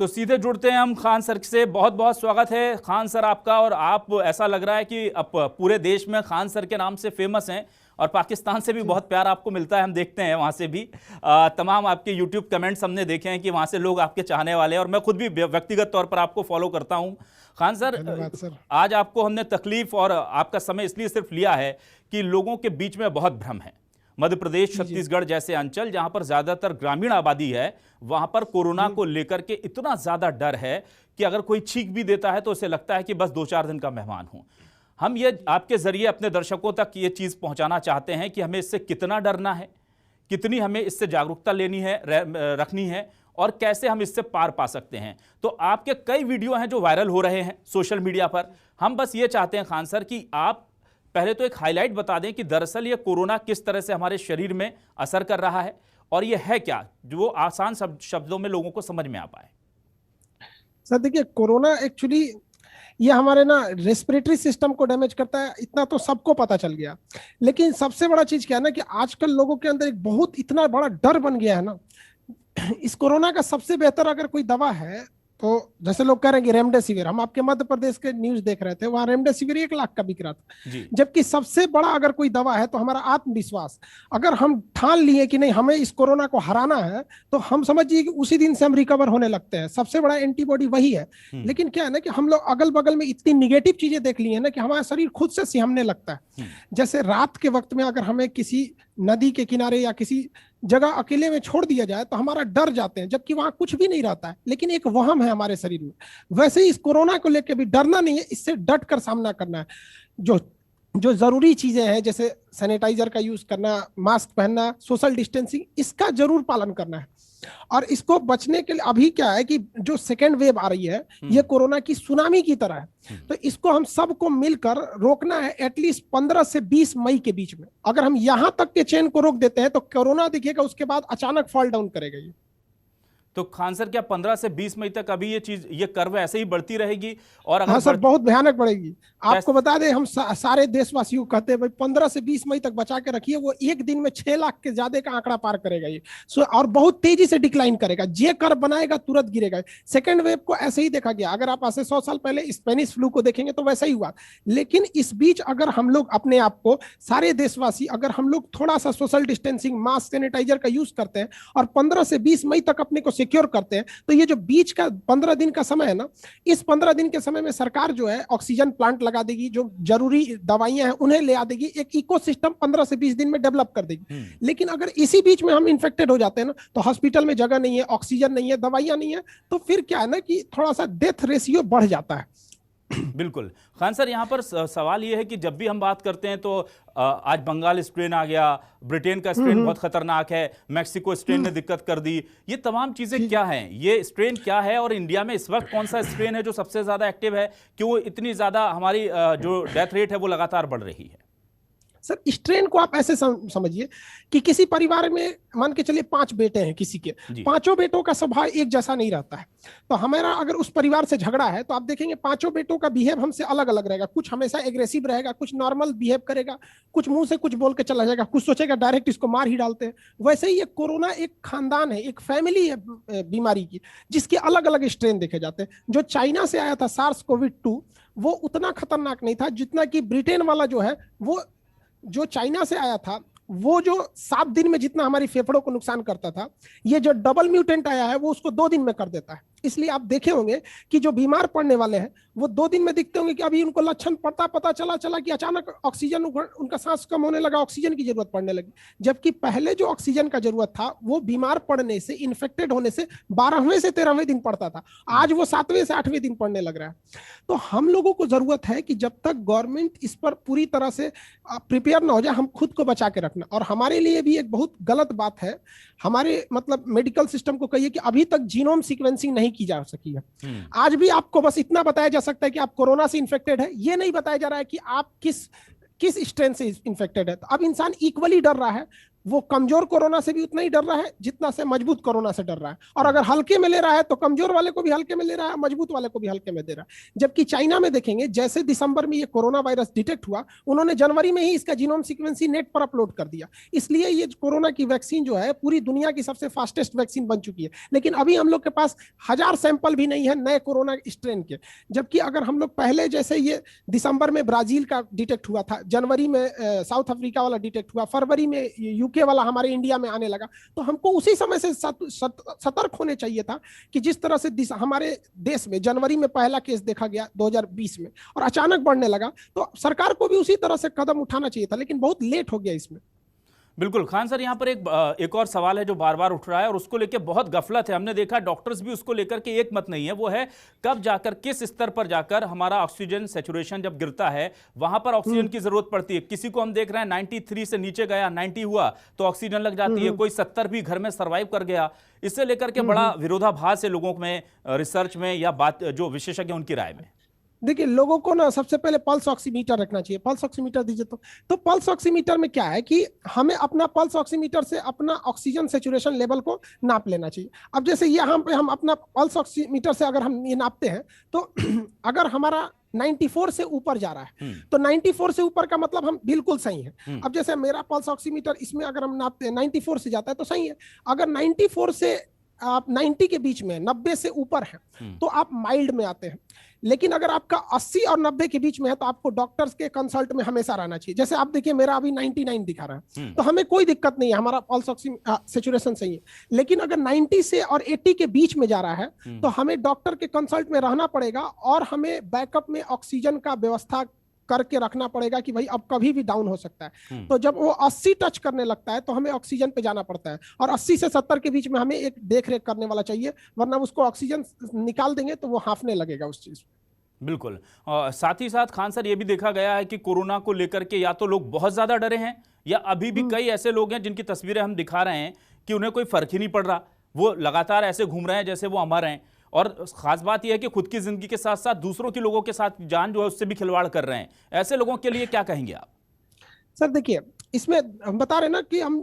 तो सीधे जुड़ते हैं हम खान सर से। बहुत बहुत स्वागत है खान सर आपका। और आप, ऐसा लग रहा है कि अब पूरे देश में खान सर के नाम से फेमस हैं और पाकिस्तान से भी बहुत प्यार आपको मिलता है, हम देखते हैं वहाँ से भी। तमाम आपके यूट्यूब कमेंट्स हमने देखे हैं कि वहाँ से लोग आपके चाहने वाले हैं, और मैं खुद भी व्यक्तिगत तौर पर आपको फॉलो करता हूँ। खान सर, आज आपको हमने तकलीफ और आपका समय इसलिए सिर्फ लिया है कि लोगों के बीच में बहुत भ्रम है। मध्य प्रदेश, छत्तीसगढ़ जैसे अंचल जहां पर ज्यादातर ग्रामीण आबादी है, वहां पर कोरोना को लेकर के इतना ज्यादा डर है कि अगर कोई छींक भी देता है तो उसे लगता है कि बस 2-4 दिन का मेहमान हूं। हम ये आपके जरिए अपने दर्शकों तक ये चीज पहुंचाना चाहते हैं कि हमें इससे कितना डरना है, कितनी हमें इससे जागरूकता लेनी है, रखनी है, और कैसे हम इससे पार पा सकते हैं। तो आपके कई वीडियो हैं जो वायरल हो रहे हैं सोशल मीडिया पर। हम बस ये चाहते हैं खान सर कि आप पहले तो एक हाईलाइट बता दें कि दरअसल ये कोरोना किस तरह से हमारे शरीर में असर कर रहा है, और ये है क्या, जो वो आसान शब्दों में लोगों को समझ में आ पाए। सर देखिए, कोरोना एक्चुअली ये हमारे ना रेस्पिरेटरी सिस्टम को डैमेज करता है, इतना तो सबको पता चल गया। लेकिन सबसे बड़ा चीज क्या है ना कि आजकल लोगों के अंदर एक बहुत इतना बड़ा डर बन गया है ना। इस कोरोना का सबसे बेहतर अगर कोई दवा है तो जैसे लोग कह रहे हैं कि रेमडेसिविर, हम आपके मध्य प्रदेश के न्यूज देख रहे थे, वहां रेमडेसिविर 1 लाख का बिक रहा था। जबकि सबसे बड़ा अगर कोई दवा है तो हमारा आत्मविश्वास। अगर हम ठान लिए कि नहीं हमें इस कोरोना को हराना है, तो हम समझिए कि उसी दिन से हम रिकवर होने लगते हैं। सबसे बड़ा एंटीबॉडी वही है। लेकिन क्या है ना कि हम लोग अगल बगल में इतनी निगेटिव चीजें देख ली है ना कि हमारा शरीर खुद से सिहमने लगता है। जैसे रात के वक्त में अगर हमें किसी नदी के किनारे या किसी जगह अकेले में छोड़ दिया जाए तो हमारा डर जाते हैं, जबकि वहां कुछ भी नहीं रहता है, लेकिन एक वहम है हमारे शरीर में। वैसे ही इस कोरोना को लेकर भी डरना नहीं है, इससे डट कर सामना करना है। जो जो जरूरी चीजें हैं जैसे सैनिटाइजर का यूज करना, मास्क पहनना, सोशल डिस्टेंसिंग, इसका जरूर पालन करना है। और इसको बचने के लिए अभी क्या है कि जो सेकेंड वेव आ रही है ये कोरोना की सुनामी की तरह है, तो इसको हम सबको मिलकर रोकना है। एटलीस्ट 15 से 20 मई के बीच में अगर हम यहां तक के चेन को रोक देते हैं तो कोरोना दिखेगा, उसके बाद अचानक फॉल डाउन करेगा ये। तो खान सर, क्या 15 से 20 मई तक अभी ये कर्व ऐसे ही बढ़ती रहेगी? और अगर हाँ सर, बहुत भयानक बढ़ेगी। आपको बता दें, हम सारे देशवासियों को कहते हैं भाई 15 से 20 मई तक बचा के रखिए। वो एक दिन में 6 लाख के ज्यादा का आंकड़ा पार करेगा ये। और बहुत तेजी से डिक्लाइन करेगा। जे कर्व बनाएगा तुरंत गिरेगा। सेकेंड वेव को ऐसे ही देखा गया। अगर आप ऐसे 100 साल पहले स्पेनिश फ्लू को देखेंगे तो वैसा ही हुआ। लेकिन इस बीच अगर हम लोग अपने आप को, सारे देशवासी, अगर हम लोग थोड़ा सा सोशल डिस्टेंसिंग, मास्क, सैनिटाइजर का यूज करते हैं और 15 से 20 मई तक अपने को सिक्योर करते हैं, तो ये जो बीच का 15 दिन का समय है ना, इस 15 दिन के समय में सरकार जो है ऑक्सीजन प्लांट लगा देगी, जो जरूरी दवाइयां हैं उन्हें ले आ देगी, एक इकोसिस्टम 15 से 20 दिन में डेवलप कर देगी। लेकिन अगर इसी बीच में हम इन्फेक्टेड हो जाते हैं ना, तो हॉस्पिटल में जगह नहीं है, ऑक्सीजन नहीं है, दवाइयां नहीं है, तो फिर क्या है ना कि थोड़ा सा डेथ रेशियो बढ़ जाता है। बिल्कुल खान सर, यहाँ पर सवाल ये है कि जब भी हम बात करते हैं तो आज बंगाल स्ट्रेन आ गया, ब्रिटेन का स्ट्रेन बहुत खतरनाक है, मैक्सिको स्ट्रेन ने दिक्कत कर दी। ये तमाम चीजें क्या हैं, ये स्ट्रेन क्या है, और इंडिया में इस वक्त कौन सा स्ट्रेन है जो सबसे ज्यादा एक्टिव है? क्यों इतनी ज्यादा हमारी जो डेथ रेट है वो लगातार बढ़ रही है? सर, स्ट्रेन को आप ऐसे समझिए कि किसी परिवार में मान के चलिए 5 बेटे हैं किसी के, 5 बेटों का स्वभाव एक जैसा नहीं रहता है। तो हमारा अगर उस परिवार से झगड़ा है तो आप देखेंगे 5 बेटों का बिहेव हमसे अलग अलग रहेगा। कुछ हमेशा एग्रेसिव रहेगा, कुछ नॉर्मल बिहेव करेगा, कुछ मुंह से कुछ बोल के चला जाएगा, कुछ सोचेगा डायरेक्ट इसको मार ही डालते हैं। वैसे ही ये कोरोना एक खानदान है, एक फैमिली है बीमारी की, जिसके अलग अलग स्ट्रेन देखे जाते हैं। जो चाइना से आया था SARS-CoV-2, वो उतना खतरनाक नहीं था जितना कि ब्रिटेन वाला जो है, वो जो चाइना से आया था, वो जो 7 दिन में जितना हमारी फेफड़ों को नुकसान करता था, ये जो डबल म्यूटेंट आया है वो उसको 2 दिन में कर देता है। इसलिए आप देखे होंगे कि जो बीमार पड़ने वाले हैं वो 2 दिन में दिखते होंगे कि अभी उनको लक्षण पता चला कि अचानक ऑक्सीजन, उनका सांस कम होने लगा, ऑक्सीजन की जरूरत पड़ने लगी। जबकि पहले जो ऑक्सीजन का जरूरत था वो बीमार पड़ने से, इन्फेक्टेड होने से 12वें से 13वें दिन पड़ता था, आज वो 7वें से 8वें दिन पड़ने लग रहा है। तो हम लोगों को जरूरत है कि जब तक गवर्नमेंट इस पर पूरी तरह से प्रिपेयर ना हो जाए, हम खुद को बचा के रखना। और हमारे लिए भी एक बहुत गलत बात है, हमारे मतलब मेडिकल सिस्टम को कहिए कि अभी तक जीनोम सीक्वेंसिंग नहीं की जा सकी है। आज भी आपको बस इतना बताया जा सकता है कि आप कोरोना से इन्फेक्टेड है, ये नहीं बताया जा रहा है कि आप किस स्ट्रेन से इन्फेक्टेड है। तो अब इंसान इक्वली डर रहा है। वो कमजोर कोरोना से भी उतना ही डर रहा है जितना से मजबूत कोरोना से डर रहा है। और अगर हल्के में ले रहा है तो कमजोर वाले को भी हल्के में ले रहा है, मजबूत वाले को भी हल्के में दे रहा है। जबकि चाइना में देखेंगे, जैसे दिसंबर में ये कोरोना वायरस डिटेक्ट हुआ, उन्होंने जनवरी में ही इसका जीनोम सीक्वेंसिंग नेट पर अपलोड कर दिया। इसलिए ये कोरोना की वैक्सीन जो है पूरी दुनिया की सबसे फास्टेस्ट वैक्सीन बन चुकी है। लेकिन अभी हम लोग के पास 1000 सैंपल भी नहीं है नए कोरोना स्ट्रेन के। जबकि अगर हम लोग पहले जैसे ये दिसंबर में ब्राजील का डिटेक्ट हुआ था, जनवरी में साउथ अफ्रीका वाला डिटेक्ट हुआ, फरवरी में यूके वाला हमारे इंडिया में आने लगा, तो हमको उसी समय से सतर्क होने चाहिए था कि जिस तरह से हमारे देश में जनवरी में पहला केस देखा गया 2020 में और अचानक बढ़ने लगा, तो सरकार को भी उसी तरह से कदम उठाना चाहिए था, लेकिन बहुत लेट हो गया इसमें। बिल्कुल खान सर, यहाँ पर एक और सवाल है जो बार बार उठ रहा है और उसको लेकर बहुत गफलत है। हमने देखा डॉक्टर्स भी उसको लेकर के एक मत नहीं है। वो है कब जाकर, किस स्तर पर जाकर हमारा ऑक्सीजन सैचुरेशन जब गिरता है वहां पर ऑक्सीजन की जरूरत पड़ती है। किसी को हम देख रहे हैं 93 से नीचे गया, 90 हुआ तो ऑक्सीजन लग जाती है, कोई 70 भी घर में सर्वाइव कर गया। इससे लेकर के बड़ा विरोधाभास है लोगों में, रिसर्च में या बात जो विशेषज्ञ उनकी राय में। देखिए, लोगों को ना सबसे पहले पल्स ऑक्सीमीटर रखना चाहिए। पल्स ऑक्सीमीटर दीजिए तो पल्स ऑक्सीमीटर में क्या है कि हमें अपना पल्स ऑक्सीमीटर से अपना ऑक्सीजन सैचुरेशन लेवल को नाप लेना चाहिए। अब जैसे यहाँ पे हम अपना पल्स ऑक्सीमीटर से अगर हम ये नापते हैं तो अगर हमारा 94 से ऊपर जा रहा है तो 94 से ऊपर का मतलब हम बिल्कुल सही है। अब जैसे मेरा पल्स ऑक्सीमीटर, इसमें अगर हम नापते हैं 94 से जाता है तो सही है। अगर 94 से आप 90 के बीच में, 90 से ऊपर है तो आप माइल्ड में आते हैं। लेकिन अगर आपका 80 और 90 के बीच में है तो आपको डॉक्टर्स के कंसल्ट में हमेशा रहना चाहिए। जैसे आप देखिए मेरा अभी 99 दिखा रहा है तो हमें कोई दिक्कत नहीं है, हमारा पल्स ऑक्सीजन सैचुरेशन सही है। लेकिन अगर 90 से और 80 के बीच में जा रहा है तो हमें डॉक्टर के कंसल्ट में रहना पड़ेगा और हमें बैकअप में ऑक्सीजन का व्यवस्था करके रखना पड़ेगा कि भाई अब कभी भी डाउन हो सकता है। तो जब वो 80 टच करने लगता है तो हमें ऑक्सीजन पे जाना पड़ता है और 80 से 70 के बीच में हमें एक देख रेख करने वाला चाहिए, वरना उसको ऑक्सीजन निकाल देंगे तो वो हांफने लगेगा उस चीज। बिल्कुल। साथ ही साथ खान सर, ये भी देखा गया है कि कोरोना को लेकर के या तो लोग बहुत ज्यादा डरे हैं या अभी भी कई ऐसे लोग हैं जिनकी तस्वीरें हम दिखा रहे हैं कि उन्हें कोई फर्क ही नहीं पड़ रहा, वो लगातार ऐसे घूम रहे हैं जैसे वो अमर हैं। और खास बात यह है कि खुद की जिंदगी के साथ साथ दूसरों के लोगों के साथ जान जो है उससे भी खिलवाड़ कर रहे हैं। ऐसे लोगों के लिए क्या कहेंगे आप? सर देखिए, इसमें हम बता रहे ना कि हम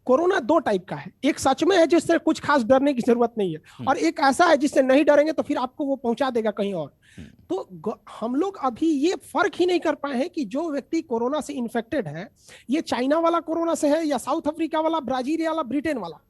कोरोना 2 टाइप का है। एक सच में है जिससे कुछ खास डरने की जरूरत नहीं है और एक ऐसा है जिससे नहीं डरेंगे तो फिर आपको वो पहुंचा देगा कहीं और। तो हम लोग अभी ये फर्क ही नहीं कर पाए हैं कि जो व्यक्ति कोरोना से इन्फेक्टेड है, ये चाइना वाला कोरोना से है या साउथ अफ्रीका वाला, ब्राजील वाला, ब्रिटेन वाला।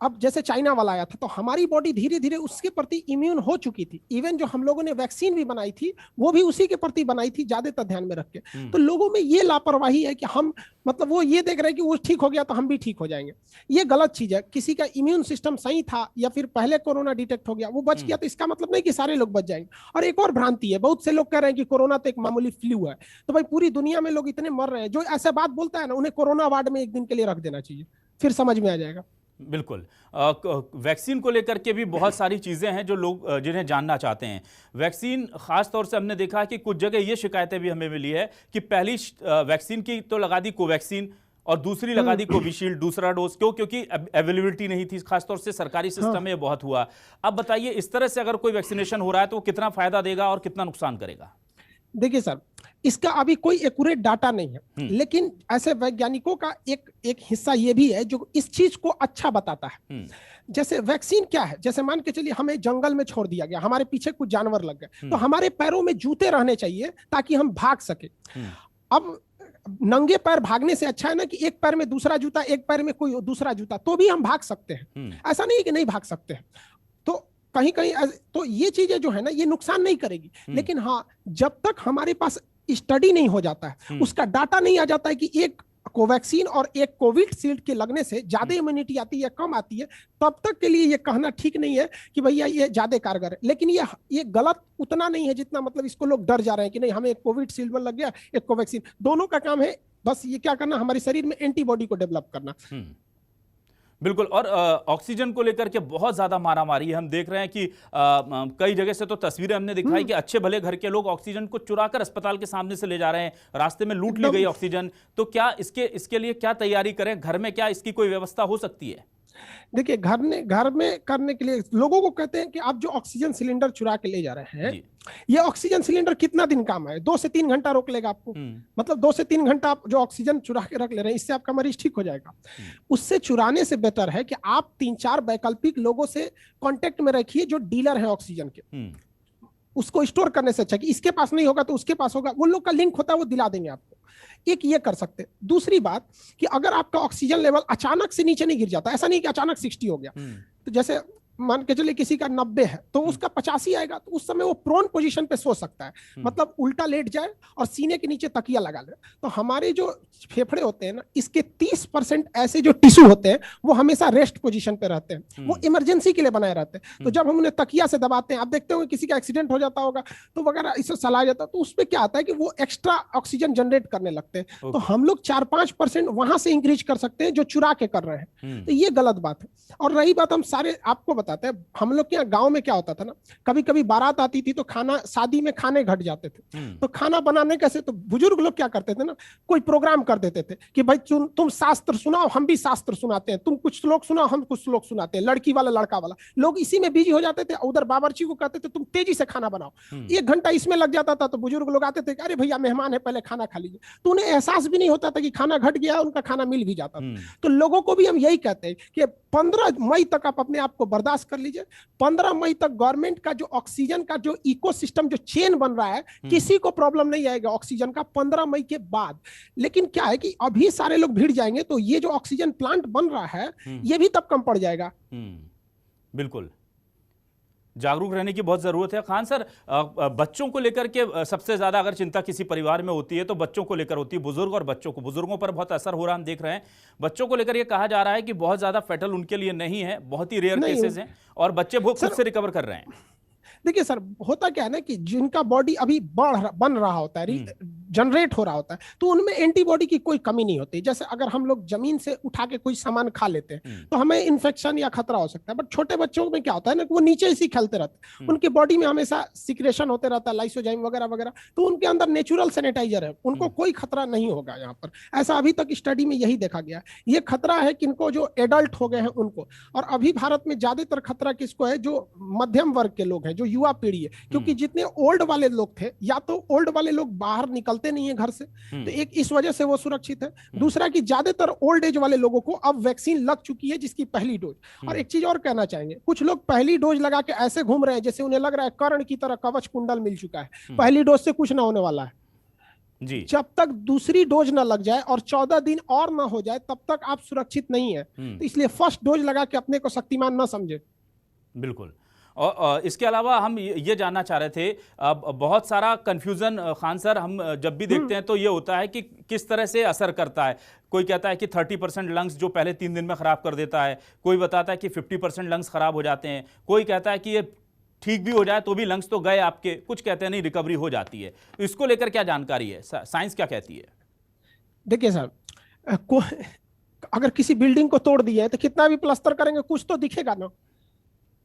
अब जैसे चाइना वाला आया था तो हमारी बॉडी धीरे धीरे उसके प्रति इम्यून हो चुकी थी। इवन जो हम लोगों ने वैक्सीन भी बनाई थी वो भी उसी के प्रति बनाई थी, ज्यादातर ध्यान में रख के। तो लोगों में ये लापरवाही है कि हम मतलब वो ये देख रहे हैं कि वो ठीक हो गया तो हम भी ठीक हो जाएंगे। ये गलत चीज है। किसी का इम्यून सिस्टम सही था या फिर पहले कोरोना डिटेक्ट हो गया, वो बच गया, तो इसका मतलब नहीं कि सारे लोग बच जाएंगे। और एक और भ्रांति है, बहुत से लोग कह रहे हैं कि कोरोना तो एक मामूली फ्लू है। तो भाई पूरी दुनिया में लोग इतने मर रहे हैं, जो ऐसा बात बोलता है ना उन्हें कोरोना वार्ड में एक दिन के लिए रख देना चाहिए, फिर समझ में आ जाएगा। बिल्कुल। वैक्सीन को लेकर के भी बहुत सारी चीज़ें हैं जो लोग जिन्हें जानना चाहते हैं। वैक्सीन खास तौर से हमने देखा है कि कुछ जगह ये शिकायतें भी हमें मिली है कि पहली वैक्सीन की तो लगा दी कोवैक्सीन और दूसरी लगा दी कोविशील्ड, दूसरा डोज। क्योंकि अवेलेबिलिटी नहीं थी, खासतौर से सरकारी सिस्टम में बहुत हुआ। अब बताइए, इस तरह से अगर कोई वैक्सीनेशन हो रहा है तो वो कितना फायदा देगा और कितना नुकसान करेगा? देखिए सर, इसका अभी कोई एक्यूरेट डाटा नहीं है, लेकिन ऐसे वैज्ञानिकों का एक हिस्सा ये भी है जो इस चीज को अच्छा बताता है। जैसे वैक्सीन क्या है, जैसे मान के चलिए हमें जंगल में छोड़ दिया गया, हमारे पीछे कुछ जानवर लग गए, तो हमारे पैरों में जूते रहने चाहिए ताकि हम भाग सके। अब नंगे पैर भागने से अच्छा है ना कि एक पैर में दूसरा जूता, एक पैर में कोई दूसरा जूता, तो भी हम भाग सकते हैं। ऐसा नहीं कि नहीं भाग सकते हैं। तो कहीं कहीं तो ये चीजें जो है ना ये नुकसान नहीं करेगी। लेकिन हाँ, जब तक हमारे पास स्टडी नहीं हो जाता है, उसका डाटा नहीं आ जाता है कि एक कोवैक्सीन और एक कोविशील्ड के लगने से ज्यादा इम्यूनिटी आती है कम आती है, तब तक के लिए ये कहना ठीक नहीं है कि भैया ये ज्यादा कारगर है। लेकिन ये गलत उतना नहीं है जितना मतलब इसको लोग डर जा रहे हैं कि नहीं हमें एक कोविशील्ड में लग गया, एक कोवैक्सीन। दोनों का काम है बस ये क्या करना, हमारे शरीर में एंटीबॉडी को डेवलप करना। बिल्कुल। और ऑक्सीजन को लेकर के बहुत ज्यादा मारामारी है। हम देख रहे हैं कि कई जगह से तो तस्वीरें हमने दिखाई कि अच्छे भले घर के लोग ऑक्सीजन को चुराकर अस्पताल के सामने से ले जा रहे हैं, रास्ते में लूट ली गई ऑक्सीजन। तो क्या इसके लिए क्या तैयारी करें, घर में क्या इसकी कोई व्यवस्था हो सकती है? देखिए, घर में करने के लिए लोगों को कहते हैं कि आप जो ऑक्सीजन सिलेंडर चुरा के ले जा रहे हैं, जी। ये ऑक्सीजन सिलेंडर कितना दिन काम है? 2 से 3 घंटा रोक लेगा आपको। मतलब 2 से 3 घंटा आप जो ऑक्सीजन चुरा के रख ले रहे हैं, इससे आपका मरीज ठीक हो जाएगा। उससे चुराने से बेटर है कि आप 3-4 वैकल्पिक लोगों से कांटेक्ट में रखिए जो डीलर है ऑक्सीजन के। उसको स्टोर करने से अच्छा कि इसके पास नहीं होगा तो उसके पास होगा, वो लोग का लिंक होता है, वो दिला देंगे आपको। एक ये कर सकते हैं। दूसरी बात कि अगर आपका ऑक्सीजन लेवल अचानक से नीचे नहीं गिर जाता, ऐसा नहीं कि अचानक 60 हो गया, तो जैसे मान के चलिए किसी का 90 है तो उसका 85 आएगा, तो उस समय वो प्रोन पोजीशन पे सो सकता है, मतलब उल्टा लेट जाए और सीने के नीचे तकिया लगा ले। तो हमारे जो फेफड़े होते हैं ना, इसके 30% ऐसे जो टिश्यू होते हैं वो हमेशा रेस्ट पोजीशन पे रहते हैं, वो इमरजेंसी के लिए बनाए रहते हैं। तो जब हम उन्हें तकिया से दबाते हैं, आप देखते होंगे किसी का एक्सीडेंट हो जाता होगा तो वगैरह इससे सलाह जाता है, तो उसमें क्या आता है कि वो एक्स्ट्रा ऑक्सीजन जनरेट करने लगते हैं। तो हम लोग 4-5% वहां से इंक्रीज कर सकते हैं जो चुरा के कर रहे हैं। तो ये गलत बात है। और रही बात, हम सारे आपको बताते हैं, हम लोग के यहाँ गांव में क्या होता था ना, कभी कभी बारात आती थी तो खाना, शादी में खाने घट जाते थे, तो खाना बनाने कैसे, तो बुजुर्ग लोग क्या करते थे ना, कोई प्रोग्राम कर देते थे कि भाई तुम शास्त्र सुनाओ, हम भी शास्त्र सुनाते हैं, तुम कुछ श्लोक सुनाओ, हम कुछ श्लोक सुनाते हैं, लड़की वाला लड़का वाला, लोग इसी में बिजी हो जाते थे। उधर बावर्ची को कहते थे तुम तेजी से खाना बनाओ, 1 घंटा इसमें लग जाता था। तो बुजुर्ग लोग आते थे, अरे भैया मेहमान है, पहले खाना खा लीजिए। तो उन्हें एहसास भी नहीं होता था कि खाना घट गया, उनका खाना मिल भी जाता था। तो लोगों को भी हम यही कहते हैं कि 15 मई तक आप अपने आप को बर्दाश्त कर लीजिए। 15 मई तक गवर्नमेंट का जो ऑक्सीजन का जो इकोसिस्टम, जो चेन बन रहा है, किसी को प्रॉब्लम नहीं आएगा ऑक्सीजन का 15 मई के बाद। लेकिन क्या है कि अभी सारे लोग भिड़ जाएंगे तो ये जो ऑक्सीजन प्लांट बन रहा है ये भी तब कम पड़ जाएगा। बिल्कुल जागरूक रहने की बहुत जरूरत है। खान सर, बच्चों को लेकर के सबसे ज्यादा अगर चिंता किसी परिवार में होती है तो बच्चों को लेकर होती है, बुजुर्ग और बच्चों को, बुजुर्गों पर बहुत असर हो रहा है, हम देख रहे हैं। बच्चों को लेकर ये कहा जा रहा है कि बहुत ज्यादा फेटल उनके लिए नहीं है, बहुत ही रेयर केसेस हैं और बच्चे बहुत खुद से रिकवर कर रहे हैं। देखिए सर, होता क्या है ना कि जिनका बॉडी अभी बन रहा होता है, जनरेट हो रहा होता है, तो उनमें एंटीबॉडी की कोई कमी नहीं होती। जैसे अगर हम लोग जमीन से उठा के कोई सामान खा लेते हैं तो हमें इन्फेक्शन या खतरा हो सकता है, बट छोटे बच्चों में क्या होता है ना कि वो नीचे ही खेलते रहते हैं, उनकी बॉडी में हमेशा सिक्रेशन होते रहता है, लाइसोजाइम वगैरह वगैरह, तो उनके अंदर नेचुरल सैनिटाइजर है, उनको कोई खतरा नहीं होगा यहाँ पर। ऐसा अभी तक स्टडी में यही देखा गया। ये खतरा है किनको, जो एडल्ट हो गए हैं उनको। और अभी भारत में ज्यादातर खतरा किसको है, जो मध्यम वर्ग के लोग हैं, जो युवा पीढ़ी है, क्योंकि जितने ओल्ड वाले लोग थे, या तो ओल्ड वाले लोग बाहर निकलते नहीं है घर से, तो एक इस वजह से वो सुरक्षित है। दूसरा कि ज्यादातर ओल्ड एज वाले लोगों को अब वैक्सीन लग चुकी है, जिसकी पहली डोज। और एक चीज और कहना चाहेंगे, कुछ लोग पहली डोज लगा के ऐसे घूम रहे हैं जैसे उन्हें लग रहा है कर्ण की तरह कवच कुंडल मिल चुका है, पहली डोज से कुछ ना होने वाला है जी। जब तक दूसरी डोज ना लग जाए और 14 दिन और ना हो जाए तब तक आप सुरक्षित नहीं है। तो इसलिए फर्स्ट डोज लगा के अपने को शक्तिमान ना समझे। बिल्कुल। और इसके अलावा हम ये जानना चाह रहे थे, बहुत सारा कंफ्यूजन खान सर हम जब भी देखते हैं तो ये होता है कि किस तरह से असर करता है। कोई कहता है कि 30% लंग्स जो पहले 3 दिन में खराब कर देता है, कोई बताता है कि 50% लंग्स खराब हो जाते हैं, कोई कहता है कि ये ठीक भी हो जाए तो भी लंग्स तो गए आपके, कुछ कहते हैं नहीं रिकवरी हो जाती है। तो इसको लेकर क्या जानकारी है, साइंस क्या कहती है? देखिए सर, अगर किसी बिल्डिंग को तोड़ दिया है तो कितना भी प्लास्टर करेंगे कुछ तो दिखेगा ना,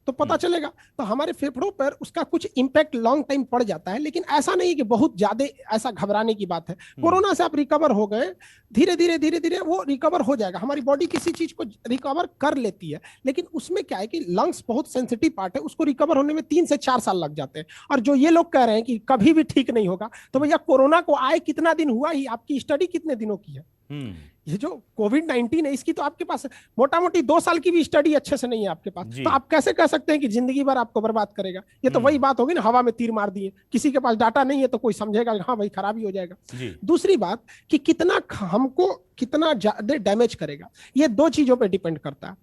तो पता चलेगा। तो हमारे फेफड़ों पर उसका कुछ इंपैक्ट लॉन्ग टाइम पड़ जाता है, लेकिन ऐसा नहीं कि बहुत ज्यादा ऐसा घबराने की बात है। कोरोना से आप रिकवर हो गए, धीरे धीरे वो रिकवर हो जाएगा। हमारी बॉडी किसी चीज को रिकवर कर लेती है, लेकिन उसमें क्या है कि लंग्स बहुत सेंसिटिव पार्ट है, उसको रिकवर होने में 3 से 4 साल लग जाते हैं। और जो ये लोग कह रहे हैं कि कभी भी ठीक नहीं होगा, तो भैया कोरोना को आए कितना दिन हुआ ही, आपकी स्टडी कितने दिनों की है? ये जो कोविड-19 है इसकी तो आपके पास मोटा मोटी 2 साल की भी स्टडी अच्छे से नहीं है आपके पास, तो आप कैसे कह सकते हैं कि जिंदगी भर आपको बर्बाद करेगा? ये तो वही बात होगी ना, हवा में तीर मार दिए, किसी के पास डाटा नहीं है तो कोई समझेगा हाँ भाई खराबी हो जाएगा। दूसरी बात कि कितना हमको कितना ज्यादा डैमेज करेगा, ये 2 चीजों पर डिपेंड करता है।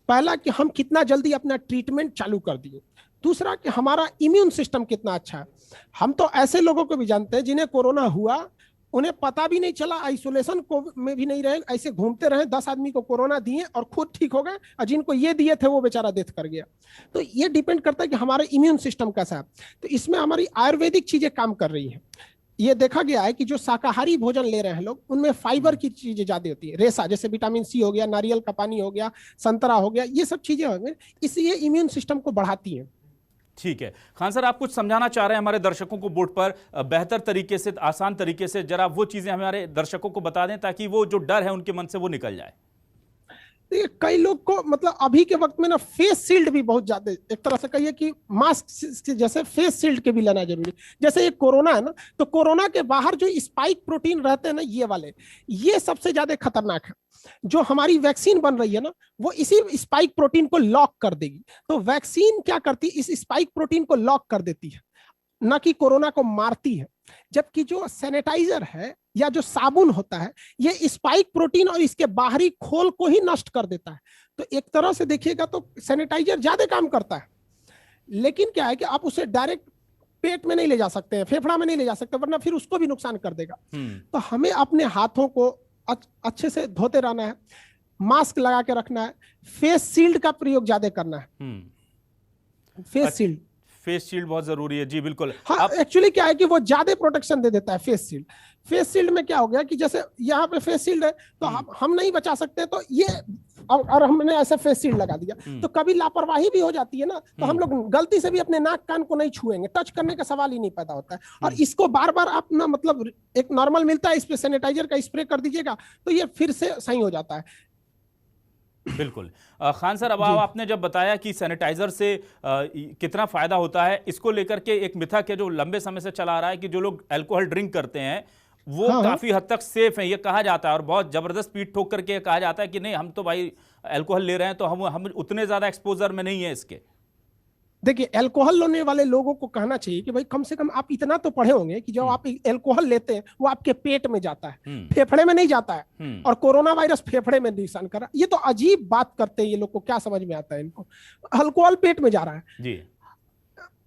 पहला कि हम कितना जल्दी अपना ट्रीटमेंट चालू कर दिए, दूसरा कि हमारा इम्यून सिस्टम कितना अच्छा है। हम तो ऐसे लोगों को भी जानते हैं जिन्हें कोरोना हुआ, उन्हें पता भी नहीं चला, आइसोलेशन में भी नहीं रहे, ऐसे घूमते रहे, 10 आदमी को कोरोना दिए और खुद ठीक हो गए, और जिनको ये दिए थे वो बेचारा डेथ कर गया। तो ये डिपेंड करता है कि हमारा इम्यून सिस्टम कैसा है। तो इसमें हमारी आयुर्वेदिक चीजें काम कर रही हैं। ये देखा गया है कि जो शाकाहारी भोजन ले रहे हैं लोग, उनमें फाइबर की चीजें ज्यादा होती है, रेशा जैसे विटामिन सी हो गया, नारियल का पानी हो गया, संतरा हो गया, ये सब चीजें होंगे, इसलिए इम्यून सिस्टम को बढ़ाती है। ठीक है खान सर, आप कुछ समझाना चाह रहे हैं हमारे दर्शकों को बोर्ड पर बेहतर तरीके से, आसान तरीके से, जरा वो चीजें हमारे दर्शकों को बता दें ताकि वो जो डर है उनके मन से वो निकल जाए। देखिए कई लोग को मतलब अभी के वक्त में ना फेस शील्ड भी बहुत ज्यादा, एक तरह से कहिए कि मास्क जैसे फेस शील्ड के भी लेना जरूरी। जैसे ये कोरोना है ना, तो कोरोना के बाहर जो स्पाइक प्रोटीन रहते हैं ना, ये वाले, ये सबसे ज्यादा खतरनाक है। जो हमारी वैक्सीन बन रही है ना, वो इसी स्पाइक प्रोटीन को लॉक कर देगी। तो वैक्सीन क्या करती है, इस स्पाइक प्रोटीन को लॉक कर देती है, ना कि कोरोना को मारती है। जबकि जो सैनिटाइजर है या जो साबुन होता है, ये स्पाइक प्रोटीन और इसके बाहरी खोल को ही नष्ट कर देता है। तो एक तरह से देखिएगा तो सैनिटाइजर ज्यादा काम करता है, लेकिन क्या है कि आप उसे डायरेक्ट पेट में नहीं ले जा सकते हैं, फेफड़ा में नहीं ले जा सकते, वरना फिर उसको भी नुकसान कर देगा। तो हमें अपने हाथों को अच्छे से धोते रहना है, मास्क लगा के रखना है, फेस शील्ड का प्रयोग ज्यादा करना है। फेस शील्ड बहुत जरूरी है जी, बिल्कुल। हाँ, एक्चुअली क्या है कि वो ज्यादा प्रोटेक्शन दे देता है फेस शील्ड। फेस शील्ड में क्या हो गया कि जैसे यहाँ पे फेस शील्ड है, तो हम नहीं बचा सकते, तो ये और हमने ऐसे फेस शील्ड लगा दिया, तो कभी लापरवाही भी हो जाती है ना, तो हम लोग गलती से भी अपने नाक कान को नहीं छुएंगे, टच करने का सवाल ही नहीं पैदा होता है। और इसको बार बार आप ना मतलब एक नॉर्मल मिलता है, इस पे सैनिटाइजर का स्प्रे कर दीजिएगा, तो ये फिर से सही हो जाता है। बिल्कुल। खान सर, अब आपने जब बताया कि सैनिटाइजर से कितना फायदा होता है, इसको लेकर के एक मिथक है जो लंबे समय से चला आ रहा है कि जो लोग अल्कोहल ड्रिंक करते हैं वो काफी हद तक सेफ है, ये कहा जाता है, और बहुत जबरदस्त पीठ ठोक करके कहा जाता है कि नहीं, हम तो भाई अल्कोहल ले रहे हैं तो हम उतने ज्यादा एक्सपोजर में नहीं है इसके। देखिए, अल्कोहल लेने वाले लोगों को कहना चाहिए कि भाई कम से कम आप इतना तो पढ़े होंगे कि जब आप अल्कोहल लेते हैं वो आपके पेट में जाता है, फेफड़े में नहीं जाता है। और कोरोना वायरस फेफड़े में नुकसान कर रहा है। ये तो अजीब बात करते हैं ये लोग को, क्या समझ में आता है इनको? अल्कोहल पेट में जा रहा है जी।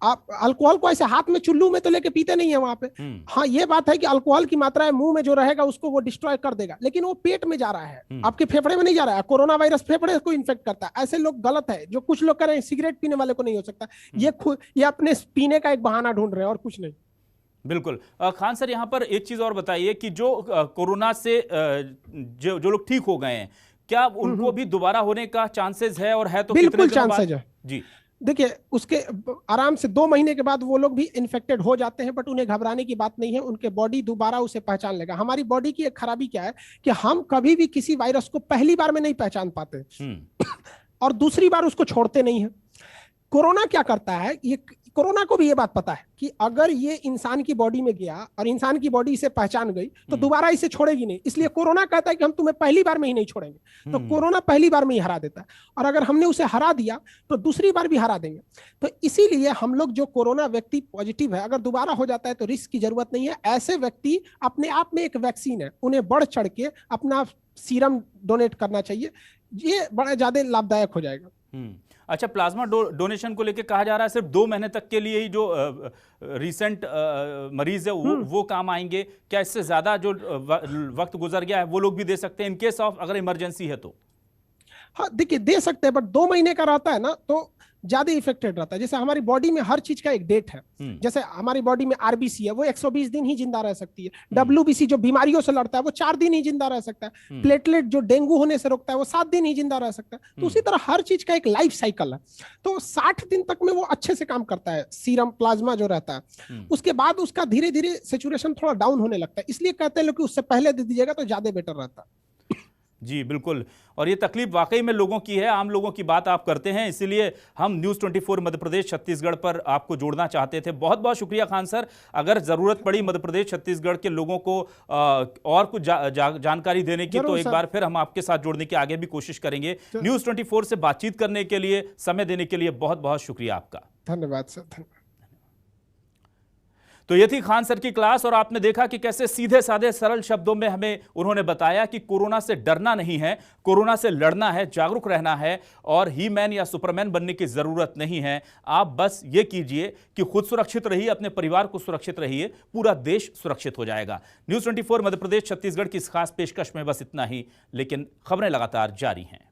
आप अल्कोहल को ऐसे हाथ में चुल्लू में तो लेके पीते नहीं है वहां पे। हाँ, ये बात है कि अल्कोहल की मात्रा है मुंह में जो रहेगा उसको वो डिस्ट्रॉय कर देगा, लेकिन वो पेट में जा रहा है, आपके फेफड़े में नहीं जा रहा है। कोरोना वायरस फेफड़े को इन्फेक्ट करता है। ऐसे लोग गलत है। जो कुछ लोग कह रहे हैं सिगरेट पीने वाले को नहीं हो सकता, ये अपने पीने का एक बहाना ढूंढ रहे हैं और कुछ नहीं। बिल्कुल। खान सर, यहाँ पर एक चीज और बताइए कि जो कोरोना से जो लोग ठीक हो गए हैं, क्या उनको भी दोबारा होने का चांसेस है, और है तो बिल्कुल चांसेस है जी। देखिए, उसके आराम से 2 महीने के बाद वो लोग भी इन्फेक्टेड हो जाते हैं, बट उन्हें घबराने की बात नहीं है। उनके बॉडी दोबारा उसे पहचान लेगा। हमारी बॉडी की एक खराबी क्या है कि हम कभी भी किसी वायरस को पहली बार में नहीं पहचान पाते और दूसरी बार उसको छोड़ते नहीं है। कोरोना क्या करता है, ये कोरोना को भी ये बात पता है कि अगर ये इंसान की बॉडी में गया और इंसान की बॉडी इसे पहचान गई तो दोबारा इसे छोड़ेगी नहीं। इसलिए कोरोना कहता है कि हम तुम्हें पहली बार में ही नहीं छोड़ेंगे। तो कोरोना पहली बार में ही हरा देता है, और अगर हमने उसे हरा दिया तो दूसरी बार भी हरा देंगे। तो इसीलिए हम लोग जो कोरोना व्यक्ति पॉजिटिव है, अगर दोबारा हो जाता है तो रिस्क की जरूरत नहीं है। ऐसे व्यक्ति अपने आप में एक वैक्सीन है, उन्हें बढ़ चढ़ के अपना सीरम डोनेट करना चाहिए। ये बड़ा ज्यादा लाभदायक हो जाएगा। अच्छा, प्लाज्मा डोनेशन को लेकर कहा जा रहा है सिर्फ 2 महीने तक के लिए ही जो रिसेंट मरीज है वो काम आएंगे। क्या इससे ज्यादा जो वक्त गुजर गया है वो लोग भी दे सकते हैं इन केस ऑफ अगर इमरजेंसी है तो? हाँ देखिए, दे सकते हैं, बट 2 महीने का रहता है ना तो ज्यादा इफेक्टेड रहता है। जैसे हमारी बॉडी में हर चीज का एक डेट है। जैसे हमारी बॉडी में आरबीसी है, वो 120 दिन ही जिंदा रह सकती है। डब्ल्यूबीसी जो बीमारियों से लड़ता है वो 4 दिन ही जिंदा रह सकता है। प्लेटलेट जो डेंगू होने से रोकता है वो 7 दिन ही जिंदा रह सकता है। तो उसी तरह हर चीज का एक लाइफ साइकिल है। तो 60 दिन तक में वो अच्छे से काम करता है, सीरम प्लाज्मा जो रहता है। उसके बाद उसका धीरे धीरे सेचुरेशन थोड़ा डाउन होने लगता है। इसलिए कहते हैं लोग कि उससे पहले दे दीजिएगा तो ज्यादा बेटर रहता है। जी बिल्कुल, और ये तकलीफ वाकई में लोगों की है, आम लोगों की बात आप करते हैं, इसीलिए हम न्यूज़ 24 मध्य प्रदेश छत्तीसगढ़ पर आपको जोड़ना चाहते थे। बहुत बहुत शुक्रिया खान सर। अगर ज़रूरत पड़ी मध्य प्रदेश छत्तीसगढ़ के लोगों को और कुछ जानकारी देने की तो एक बार फिर हम आपके साथ जोड़ने की आगे भी कोशिश करेंगे। न्यूज़ 24 से बातचीत करने के लिए, समय देने के लिए बहुत बहुत शुक्रिया आपका। धन्यवाद सर, धन्यवाद। तो ये थी खान सर की क्लास, और आपने देखा कि कैसे सीधे साधे सरल शब्दों में हमें उन्होंने बताया कि कोरोना से डरना नहीं है, कोरोना से लड़ना है, जागरूक रहना है, और ही मैन या सुपरमैन बनने की जरूरत नहीं है। आप बस ये कीजिए कि खुद सुरक्षित रहिए, अपने परिवार को सुरक्षित रहिए, पूरा देश सुरक्षित हो जाएगा। न्यूज़ 24 मध्य प्रदेश छत्तीसगढ़ की इस खास पेशकश में बस इतना ही, लेकिन खबरें लगातार जारी हैं।